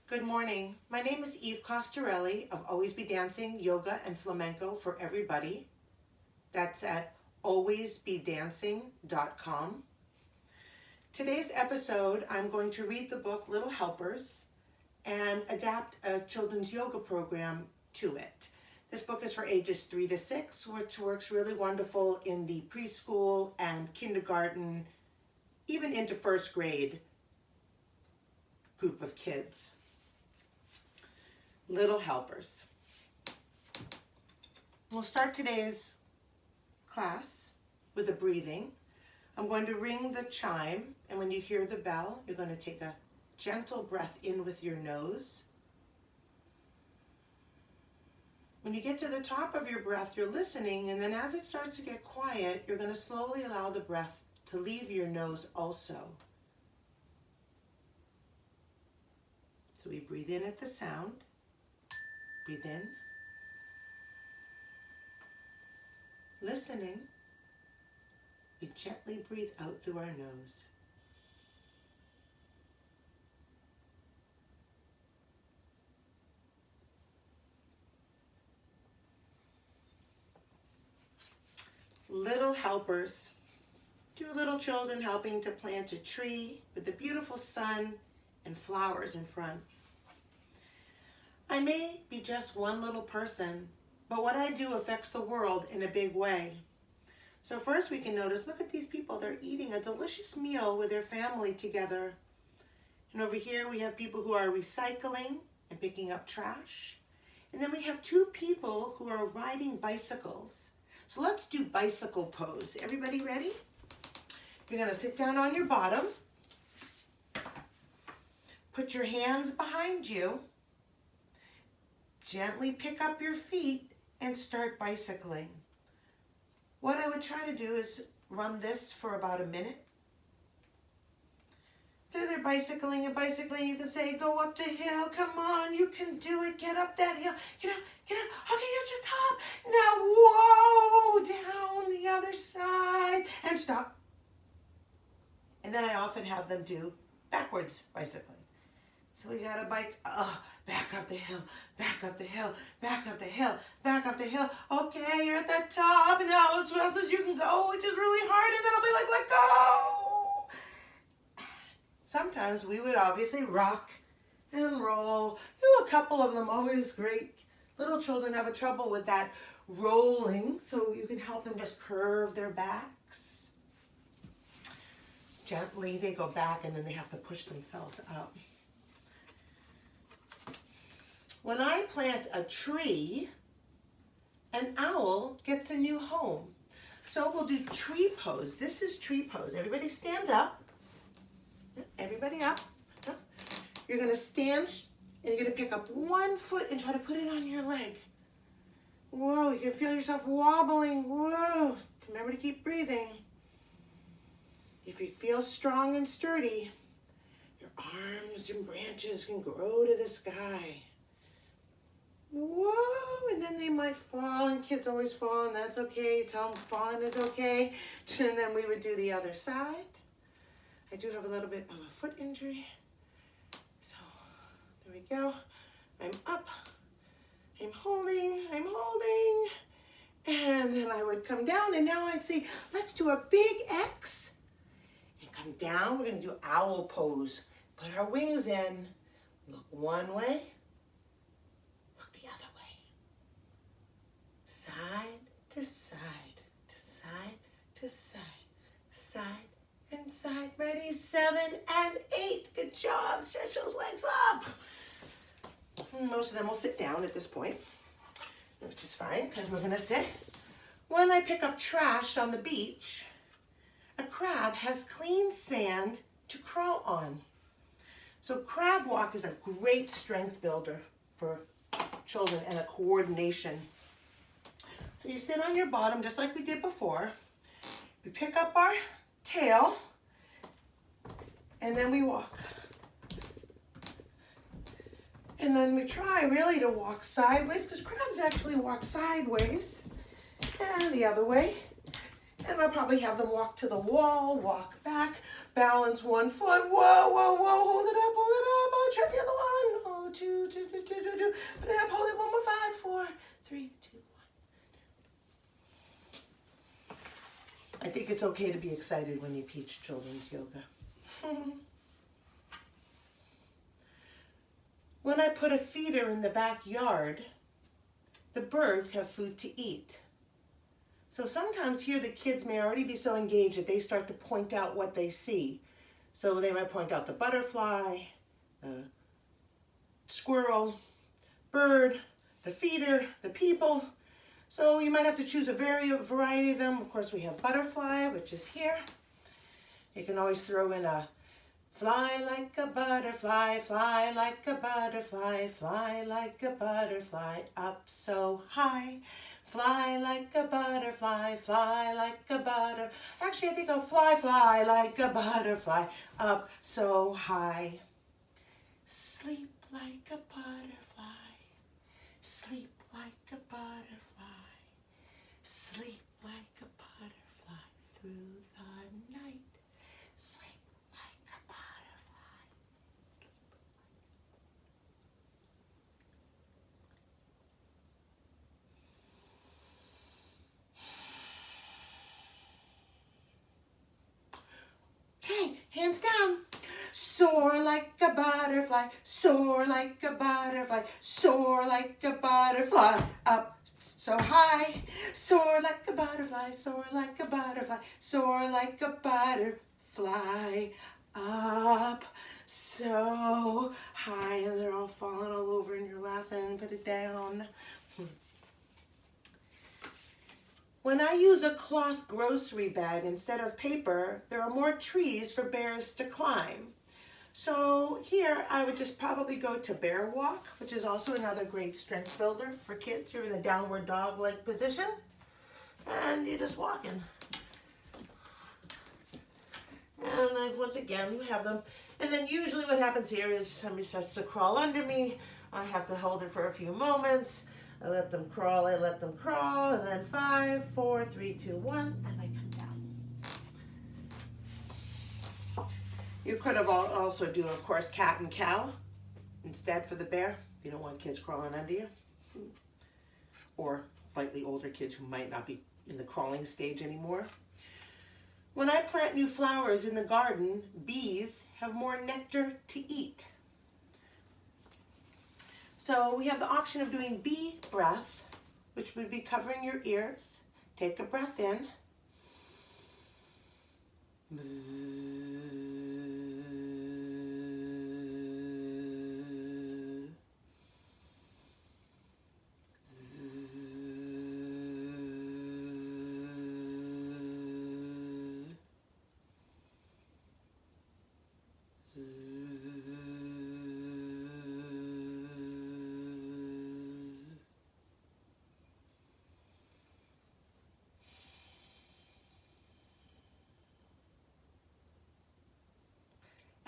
Good morning. My name is Eve Costarelli of Always Be Dancing, Yoga and Flamenco for Everybody. That's at alwaysbedancing.com. Today's episode, I'm going to read the book Little Helpers and adapt a children's yoga program to it. This book is for ages 3 to 6, which works really wonderful in the preschool and kindergarten, even into first grade group of kids. Little Helpers. We'll start today's class with a breathing. I'm going to ring the chime, and when you hear the bell, you're going to take a gentle breath in with your nose. When you get to the top of your breath, you're listening, and then as it starts to get quiet, you're going to slowly allow the breath to leave your nose also. So we breathe in at the sound. Breathe in. Listening, we gently breathe out through our nose. Little helpers. Two little children helping to plant a tree with the beautiful sun and flowers in front. I may be just one little person, but what I do affects the world in a big way. So first we can notice, look at these people, they're eating a delicious meal with their family together. And over here we have people who are recycling and picking up trash. And then we have two people who are riding bicycles. So let's do bicycle pose. Everybody ready? You're gonna sit down on your bottom. Put your hands behind you. Gently pick up your feet and start bicycling. What I would try to do is run this for about a minute. They're bicycling and bicycling. You can say, go up the hill. Come on, you can do it. Get up that hill. Get up, get up. Okay, at your top. Now, whoa, down the other side. And stop. And then I often have them do backwards bicycling. So we got a bike, back up the hill, back up the hill, back up the hill, back up the hill. Okay, you're at the top, and now as fast as you can go, which is really hard, and then I'll be like, let go. Sometimes we would obviously rock and roll. A couple of them, always great. Little children have a trouble with that rolling, so you can help them just curve their backs. Gently, they go back, and then they have to push themselves up. When I plant a tree, an owl gets a new home. So we'll do tree pose. This is tree pose. Everybody stand up. Everybody up. You're going to stand and you're going to pick up one foot and try to put it on your leg. Whoa, you can feel yourself wobbling. Whoa. Remember to keep breathing. If you feel strong and sturdy, your arms and branches can grow to the sky. Whoa, and then they might fall, and kids always fall, and that's okay. Tell them falling is okay. And then we would do the other side. I do have a little bit of a foot injury. So, there we go. I'm up. I'm holding. And then I would come down, and now I'd say, let's do a big X. And come down. We're going to do owl pose. Put our wings in. Look one way. Side to side, to side to side, side and side. Ready? 7 and 8. Good job. Stretch those legs up. Most of them will sit down at this point, which is fine because we're going to sit. When I pick up trash on the beach, a crab has clean sand to crawl on. So crab walk is a great strength builder for children and a coordination. So you sit on your bottom just like we did before. We pick up our tail and then we walk. And then we try really to walk sideways because crabs actually walk sideways and the other way. And I'll probably have them walk to the wall, walk back, balance one foot. Whoa, whoa, whoa, hold it up, oh, try the other one. do. Put it up, hold it, one more, 5, 4, 3, 2, 1. I think it's okay to be excited when you teach children's yoga. When I put a feeder in the backyard, the birds have food to eat. So sometimes here the kids may already be so engaged that they start to point out what they see. So they might point out the butterfly, squirrel, bird, the feeder, the people. So you might have to choose a variety of them. Of course, we have butterfly, which is here. You can always throw in a fly like a butterfly, fly like a butterfly, fly like a butterfly, up so high. Fly like a butterfly, fly like a butter. Actually, I think I'll fly like a butterfly, up so high. Sleep like a butterfly, sleep like a butterfly, sleep like a butterfly through the night. Sleep like a butterfly. Sleep. Okay, hands down. Soar like a butterfly, soar like a butterfly, soar like a butterfly, up so high. Soar like a butterfly, soar like a butterfly, soar like a butterfly, up so high. And they're all falling all over and you're laughing. Put it down. When I use a cloth grocery bag instead of paper, there are more trees for bears to climb. So here I would just probably go to bear walk, which is also another great strength builder for kids. You're in a downward dog-like position and you're just walking. And once again, we have them. And then usually what happens here is somebody starts to crawl under me. I have to hold it for a few moments. I let them crawl, and then 5, 4, 3, 2, 1, and I come down. You could have also do, of course, cat and cow instead for the bear, if you don't want kids crawling under you. Or slightly older kids who might not be in the crawling stage anymore. When I plant new flowers in the garden, bees have more nectar to eat. So we have the option of doing bee breath, which would be covering your ears. Take a breath in.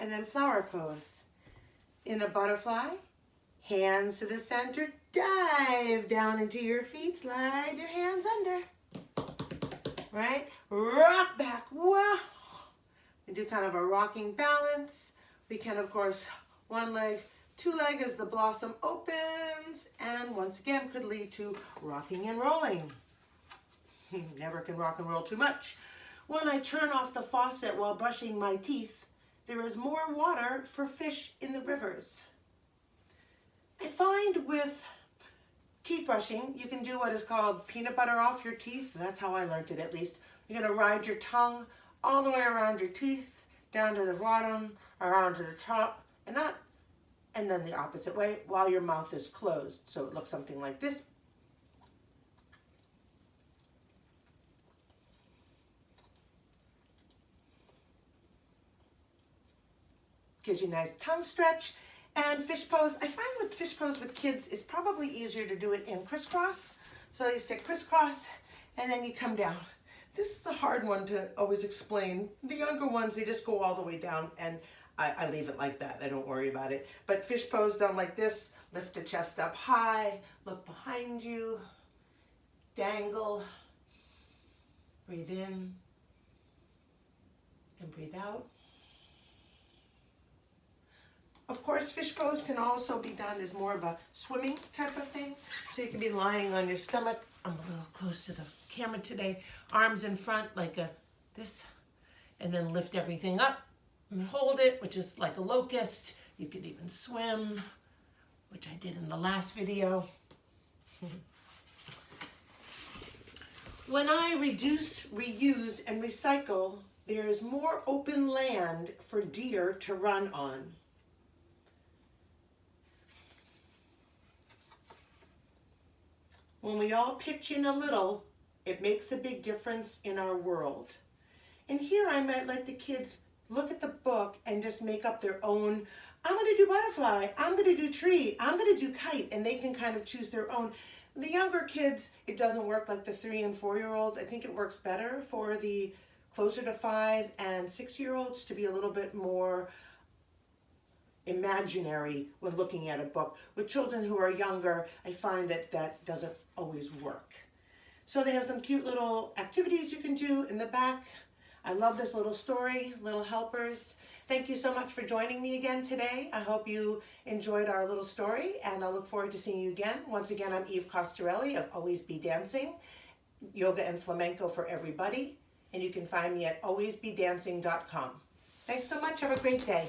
And then flower pose. In a butterfly, hands to the center, dive down into your feet, slide your hands under. Right? Rock back, whoa. We do kind of a rocking balance. We can, of course, one leg, two leg as the blossom opens, and once again could lead to rocking and rolling. Never can rock and roll too much. When I turn off the faucet while brushing my teeth, there is more water for fish in the rivers. I find with teeth brushing, you can do what is called peanut butter off your teeth. That's how I learned it, at least. You're gonna ride your tongue all the way around your teeth, down to the bottom, around to the top, and then the opposite way while your mouth is closed. So it looks something like this. Gives you a nice tongue stretch. And fish pose, I find with fish pose with kids, it's probably easier to do it in crisscross. So you sit crisscross and then you come down. This is a hard one to always explain. The younger ones, they just go all the way down, and I leave it like that. I don't worry about it. But fish pose done like this, lift the chest up high, look behind you, dangle, breathe in and breathe out. Of Horsefish pose can also be done as more of a swimming type of thing. So you can be lying on your stomach. I'm a little close to the camera today. Arms in front like this. And then lift everything up and hold it, which is like a locust. You could even swim, which I did in the last video. When I reduce, reuse, and recycle, there is more open land for deer to run on. When we all pitch in a little, it makes a big difference in our world. And here I might let the kids look at the book and just make up their own, I'm going to do butterfly, I'm going to do tree, I'm going to do kite, and they can kind of choose their own. The younger kids, it doesn't work like the 3 and 4-year-olds. I think it works better for the closer to 5 and 6-year-olds to be a little bit more imaginary when looking at a book. With children who are younger, I find that that doesn't always work. So they have some cute little activities you can do in the back. I love this little story, Little Helpers. Thank you so much for joining me again today. I hope you enjoyed our little story, and I look forward to seeing you again. Once again, I'm Eve Costarelli of Always Be Dancing, yoga and flamenco for everybody, and you can find me at alwaysbedancing.com. Thanks so much. Have a great day.